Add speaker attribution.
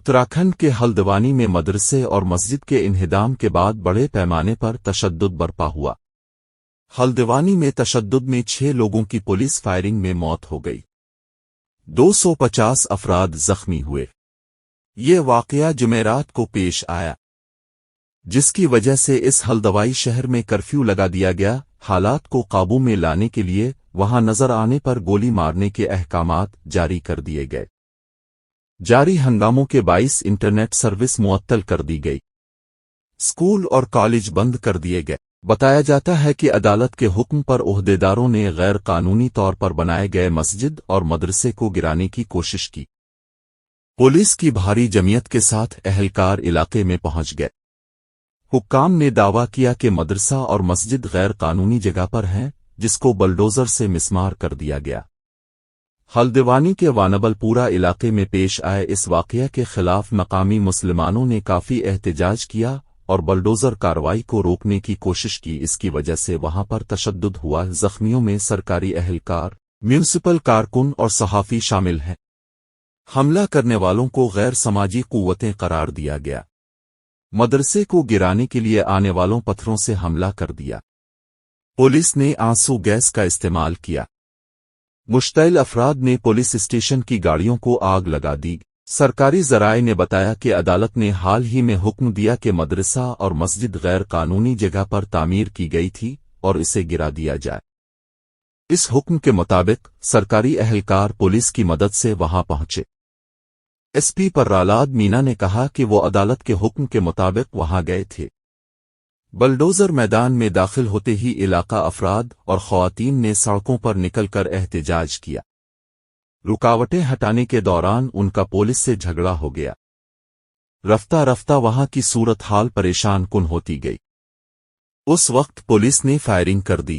Speaker 1: اتراکھنڈ کے ہلدوانی میں مدرسے اور مسجد کے انہدام کے بعد بڑے پیمانے پر تشدد برپا ہوا۔ ہلدوانی میں تشدد میں 6 لوگوں کی پولیس فائرنگ میں موت ہو گئی، 250 افراد زخمی ہوئے۔ یہ واقعہ جمعرات کو پیش آیا، جس کی وجہ سے اس ہلدوائی شہر میں کرفیو لگا دیا گیا۔ حالات کو قابو میں لانے کے لیے وہاں نظر آنے پر گولی مارنے کے احکامات جاری کر دیے گئے۔ جاری ہنگاموں کے باعث انٹرنیٹ سروس معطل کر دی گئی، اسکول اور کالج بند کر دیے گئے۔ بتایا جاتا ہے کہ عدالت کے حکم پر عہدیداروں نے غیر قانونی طور پر بنائے گئے مسجد اور مدرسے کو گرانے کی کوشش کی۔ پولیس کی بھاری جمعیت کے ساتھ اہلکار علاقے میں پہنچ گئے۔ حکام نے دعویٰ کیا کہ مدرسہ اور مسجد غیر قانونی جگہ پر ہیں، جس کو بلڈوزر سے مسمار کر دیا گیا۔ ہلدوانی کے وانبل پورا علاقے میں پیش آئے اس واقعہ کے خلاف مقامی مسلمانوں نے کافی احتجاج کیا اور بلڈوزر کارروائی کو روکنے کی کوشش کی۔ اس کی وجہ سے وہاں پر تشدد ہوا۔ زخمیوں میں سرکاری اہلکار، میونسپل کارکن اور صحافی شامل ہیں۔ حملہ کرنے والوں کو غیر سماجی قوتیں قرار دیا گیا۔ مدرسے کو گرانے کے لیے آنے والوں پتھروں سے حملہ کر دیا۔ پولیس نے آنسو گیس کا استعمال کیا۔ مشتعل افراد نے پولیس اسٹیشن کی گاڑیوں کو آگ لگا دی۔ سرکاری ذرائع نے بتایا کہ عدالت نے حال ہی میں حکم دیا کہ مدرسہ اور مسجد غیر قانونی جگہ پر تعمیر کی گئی تھی اور اسے گرا دیا جائے۔ اس حکم کے مطابق سرکاری اہلکار پولیس کی مدد سے وہاں پہنچے۔ ایس پی پرالاد مینا نے کہا کہ وہ عدالت کے حکم کے مطابق وہاں گئے تھے۔ بلڈوزر میدان میں داخل ہوتے ہی علاقہ افراد اور خواتین نے سڑکوں پر نکل کر احتجاج کیا۔ رکاوٹیں ہٹانے کے دوران ان کا پولیس سے جھگڑا ہو گیا۔ رفتہ رفتہ وہاں کی صورتحال پریشان کن ہوتی گئی۔ اس وقت پولیس نے فائرنگ کر دی۔